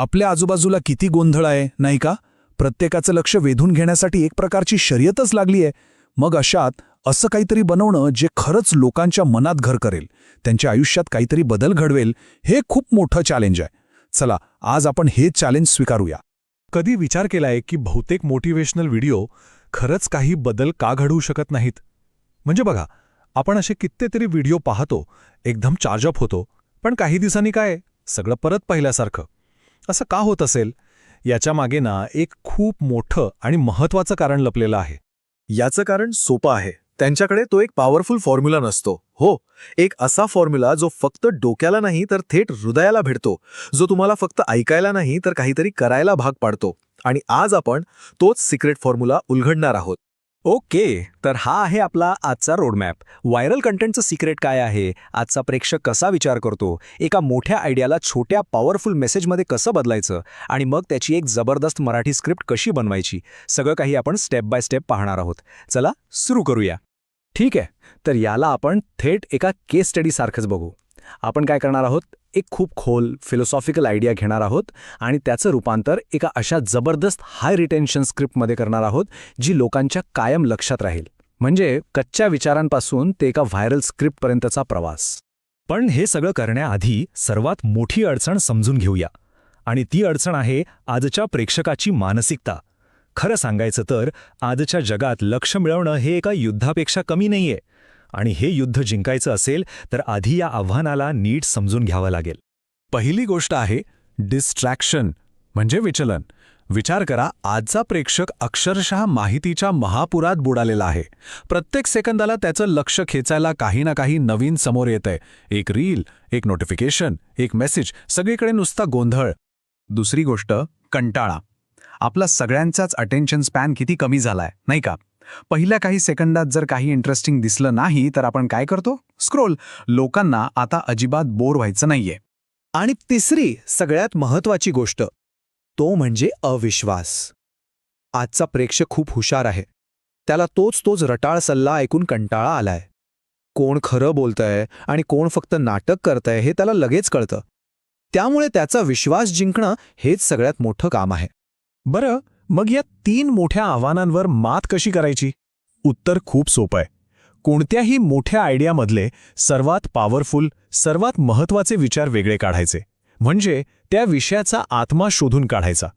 आपल्या आजूबाजूला किती गोंधळ आहे नाही का? प्रत्येकाचं लक्ष वेधून घेण्यासाठी एक प्रकारची शर्यतच लागली आहे. मग अशात असं काहीतरी बनवणं जे खरंच लोकांच्या मनात घर करेल, त्यांच्या आयुष्यात काहीतरी बदल घडवेल, हे खूप मोठं चॅलेंज आहे. चला आज आपण हे चॅलेंज स्वीकारूया. कधी विचार केलाय की बहुतेक मोटिवेशनल व्हिडिओ खरंच काही बदल का घडवू शकत नाहीत? म्हणजे बघा, आपण असे कितीतरी व्हिडिओ पाहतो, एकदम चार्जअप होतो, पण काही दिवसांनी काय सगळं परत पहिल्यासारखं. असं का होत असेल? याच्या मागे ना एक खूप मोठं आणि महत्त्वाचं कारण लपलेलं आहे. याचं कारण सोपं आहे. त्यांच्याकडे तो एक पॉवरफुल फॉर्म्युला नसतो. हो, एक असा फॉर्म्युला जो फक्त डोक्याला नाही तर थेट हृदयाला भेटतो, जो तुम्हाला फक्त ऐकायला नाही तर काहीतरी करायला भाग पाडतो. आणि आज आपण तोच सिक्रेट फॉर्म्युला उलगडणार आहोत. ओके, तर हा आहे आपला आजचा रोडमॅप. व्हायरल कंटेंटचं सिक्रेट काय आहे, आजचा प्रेक्षक कसा विचार करतो, एका मोठ्या आयडियाला छोट्या पॉवरफुल मेसेजमध्ये कसं बदलायचं आणि मग त्याची एक जबरदस्त मराठी स्क्रिप्ट कशी बनवायची, सगळं काही आपण स्टेप बाय स्टेप पाहणार आहोत. चला सुरू करूया. ठीक आहे, तर याला आपण थेट एका केस स्टडीसारखंच बघू. आपण काय करणार आहोत, एक खूप खोल फिलॉसॉफिकल आयडिया घेणार आहोत आणि त्याचं रूपांतर एका अशा जबरदस्त हाय रिटेन्शन स्क्रिप्टमध्ये करणार आहोत, जी लोकांच्या कायम लक्षात राहील. म्हणजे कच्च्या विचारांपासून ते एका व्हायरल स्क्रिप्टपर्यंतचा प्रवास. पण हे सगळं करण्याआधी सर्वात मोठी अडचण समजून घेऊया, आणि ती अडचण आहे आजच्या प्रेक्षकाची मानसिकता. खरं सांगायचं तर आजच्या जगात लक्ष मिळवणं हे एका युद्धापेक्षा कमी नाहीये, आणि हे युद्ध जिंकायचं असेल तर आधी या आव्हानाला नीट समजून घ्यावं लागेल. पहिली गोष्ट आहे डिस्ट्रॅक्शन म्हणजे विचलन. विचार करा, आजचा प्रेक्षक अक्षरशः माहितीच्या महापुरात बुडालेला आहे. प्रत्येक सेकंदाला त्याचं लक्ष खेचायला काही ना काही नवीन समोर येतंय. एक रील, एक नोटिफिकेशन, एक मेसेज, सगळीकडे नुसता गोंधळ. दुसरी गोष्ट कंटाळा. आपला सगळ्यांचाच अटेन्शन स्पॅन किती कमी झालाय नाही का? पहिल्या काही सेकंदात जर काही इंटरेस्टिंग दिसलं नाही तर आपण काय करतो? स्क्रोल. लोकांना आता अजिबात बोर व्हायचं नाहीये. आणि तिसरी सगळ्यात महत्त्वाची गोष्ट, तो म्हणजे अविश्वास. आजचा प्रेक्षक खूप हुशार आहे. त्याला तोच रटाळ सल्ला ऐकून कंटाळा आलाय. कोण खरं बोलतंय आणि कोण फक्त नाटक करतंय हे त्याला लगेच कळतं. त्यामुळे त्याचा विश्वास जिंकणं हेच सगळ्यात मोठं काम आहे. बरं, मग या 3 मोठ्या आव्हानांवर मात कशी करायची? उत्तर खूप सोपं आहे. कोणत्याही मोठ्या आयडियामधले सर्वात पॉवरफुल, सर्वात महत्त्वाचे विचार वेगळे काढायचे. म्हणजे त्या विषयाचा आत्मा शोधून काढायचा.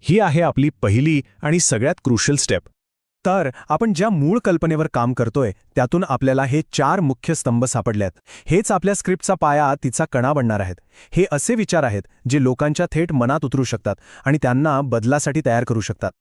ही आहे आपली पहिली आणि सगळ्यात क्रुशियल स्टेप. तर आपण ज्या मूळ कल्पनेवर काम करतोय त्यातून आपल्याला हे 4 मुख्य स्तंभ सापडल्यात. हेच आपल्या स्क्रिप्टचा पाया, तिचा कणा बनणार आहेत. हे असे विचार आहेत जे लोकांच्या थेट मनात उतरू शकतात आणि त्यांना बदलासाठी तयार करू शकतात.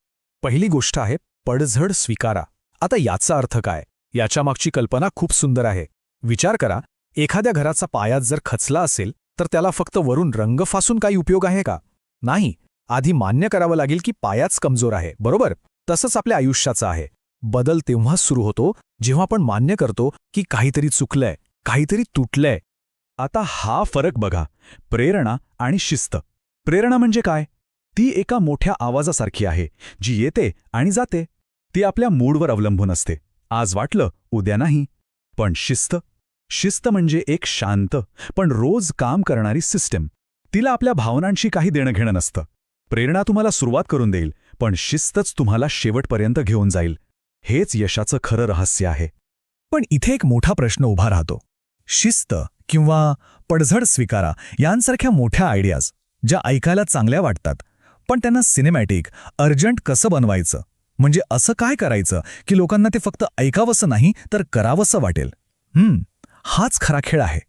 पहिली गोष्ट आहे पडझड स्वीकारा. आता याचा अर्थ काय? याच्या मागची कल्पना खूप सुंदर आहे. विचार करा, एखाद्या घराचा पाया जर खचला असेल तर त्याला फक्त वरून रंग फासून काही उपयोग आहे का? नाही. आधी मान्य करावं लागेल की पायाच कमजोर आहे, बरोबर? तसंच आपल्या आयुष्याचं आहे. बदल तेव्हाच सुरू होतो जेव्हा आपण मान्य करतो की काहीतरी चुकलंय, काहीतरी तुटलंय. आता हा फरक बघा, प्रेरणा आणि शिस्त. प्रेरणा म्हणजे काय? ती एका मोठ्या आवाजासारखी आहे, जी येते आणि जाते. ती आपल्या मूडवर अवलंबून असते. आज वाटलं, उद्या नाही. पण शिस्त म्हणजे एक शांत पण रोज काम करणारी सिस्टम. तिला आपल्या भावनांशी काही देणं घेणं नसतं. प्रेरणा तुम्हाला सुरुवात करून देईल, पण शिस्तच तुम्हाला शेवटपर्यंत घेऊन जाईल. हेच यशाचं खरं रहस्य आहे. पण इथे एक मोठा प्रश्न उभा राहतो. शिस्त किंवा पडझड स्वीकारा यांसारख्या मोठ्या आयडियाज ज्या ऐकायला चांगल्या वाटतात, पण त्यांना सिनेमॅटिक, अर्जंट कसं बनवायचं? म्हणजे असं काय करायचं की लोकांना ते फक्त ऐकावंसं नाही तर करावंसं वाटेल? हाच खरा खेळ आहे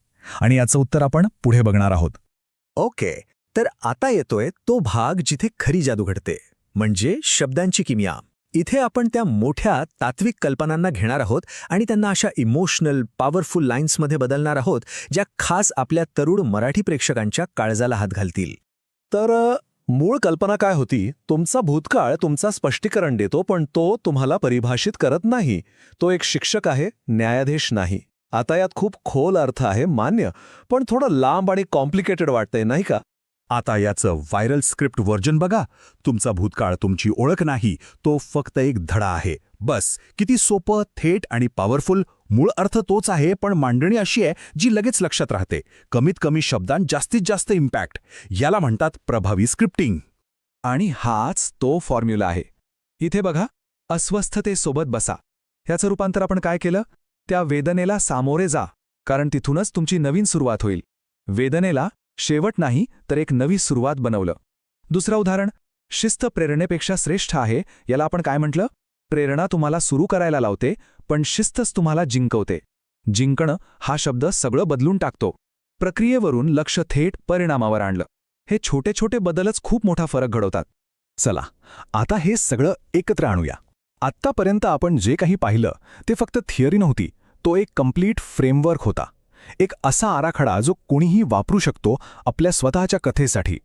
आणि याचं उत्तर आपण पुढे बघणार आहोत. ओके, तर आता येतोय तो भाग जिथे खरी जादू घडते, म्हणजे शब्दांची किमया. इथे आपण त्या मोठ्या तात्विक कल्पनांना घेणार आहोत आणि त्यांना अशा इमोशनल, पॉवरफुल लाईन्समध्ये बदलणार आहोत, ज्या खास आपल्या तरुण मराठी प्रेक्षकांच्या काळजाला हात घालतील. तर मूळ कल्पना काय होती? तुमचा भूतकाळ तुमचा स्पष्टीकरण देतो, पण तो तुम्हाला परिभाषित करत नाही. तो एक शिक्षक आहे, न्यायाधीश नाही. आता यात खूप खोल अर्थ आहे, मान्य, पण थोडं लांब आणि कॉम्प्लिकेटेड वाटतंय नाही का? आता याचं व्हायरल स्क्रिप्ट व्हर्जन बघा. तुमचा भूतकाळ तुमची ओळख नाही, तो फक्त एक धडा आहे. बस, किती सोपं, थेट आणि पॉवरफुल. मूळ अर्थ तोच आहे, पण मांडणी अशी आहे जी लगेच लक्षात राहते. कमीत कमी शब्दांत जास्तीत जास्त इम्पॅक्ट. याला म्हणतात प्रभावी स्क्रिप्टिंग. आणि हाच तो फॉर्म्युला आहे. इथे बघा, अस्वस्थतेसोबत बसा. ह्याचं रूपांतर आपण काय केलं? त्या वेदनेला सामोरे जा, कारण तिथूनच तुमची नवीन सुरुवात होईल. वेदनेला शेवट नाही तर एक नवी सुरुवात बनवलं. दुसरं उदाहरण, शिस्त प्रेरणेपेक्षा श्रेष्ठ आहे. याला आपण काय म्हटलं? प्रेरणा तुम्हाला सुरू करायला लावते, पण शिस्तच तुम्हाला जिंकवते. जिंकणं हा शब्द सगळं बदलून टाकतो. प्रक्रियेवरून लक्ष थेट परिणामावर आणलं. हे छोटे छोटे बदलच खूप मोठा फरक घडवतात. चला, आता हे सगळं एकत्र आणूया. आत्तापर्यंत आपण जे काही पाहिलं ते फक्त थिअरी नव्हती, तो एक कंप्लीट फ्रेमवर्क होता. एक असा आराखडा जो कोणीही वापरू शकतो आपल्या स्वतःच्या कथेसाठी.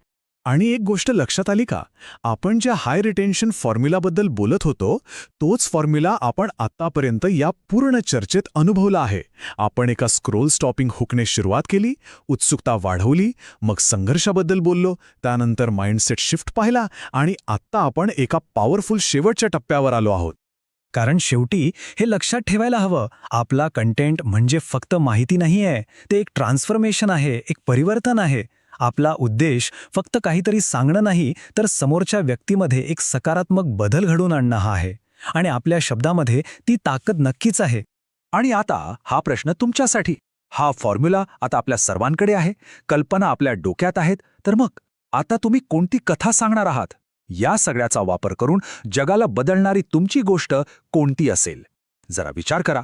आणि एक गोष्ट लक्षात आली का? आपण ज्या हाय रिटेन्शन फॉर्म्युलाबद्दल बोलत होतो, तोच फॉर्म्युला आपण आत्तापर्यंत या पूर्ण चर्चेत अनुभवला आहे. आपण एका स्क्रोल स्टॉपिंग हुकने सुरुवात केली, उत्सुकता वाढवली, मग संघर्षाबद्दल बोललो, त्यानंतर माइंडसेट शिफ्ट पाहिला, आणि आत्ता आपण एका पॉवरफुल शेवटच्या टप्प्यावर आलो आहोत. कारण शेवटी हे लक्षात ठेवायला हवं, आपला कंटेंट म्हणजे फक्त माहिती नाही आहे, ते एक ट्रान्सफॉर्मेशन आहे, एक परिवर्तन आहे. आपला उद्देश फक्त काहीतरी सांगणं नाही, तर समोरच्या व्यक्तीमध्ये एक सकारात्मक बदल घडवून आणणं हा आहे. आणि आपल्या शब्दामध्ये ती ताकद नक्कीच आहे. आणि आता हा प्रश्न तुमच्यासाठी. हा फॉर्म्युला आता आपल्या सर्वांकडे आहे, कल्पना आपल्या डोक्यात आहेत, तर मग आता तुम्ही कोणती कथा सांगणार आहात? या सगळ्याचा वापर करून जगाला बदलणारी तुमची गोष्ट कोणती असेल? जरा विचार करा.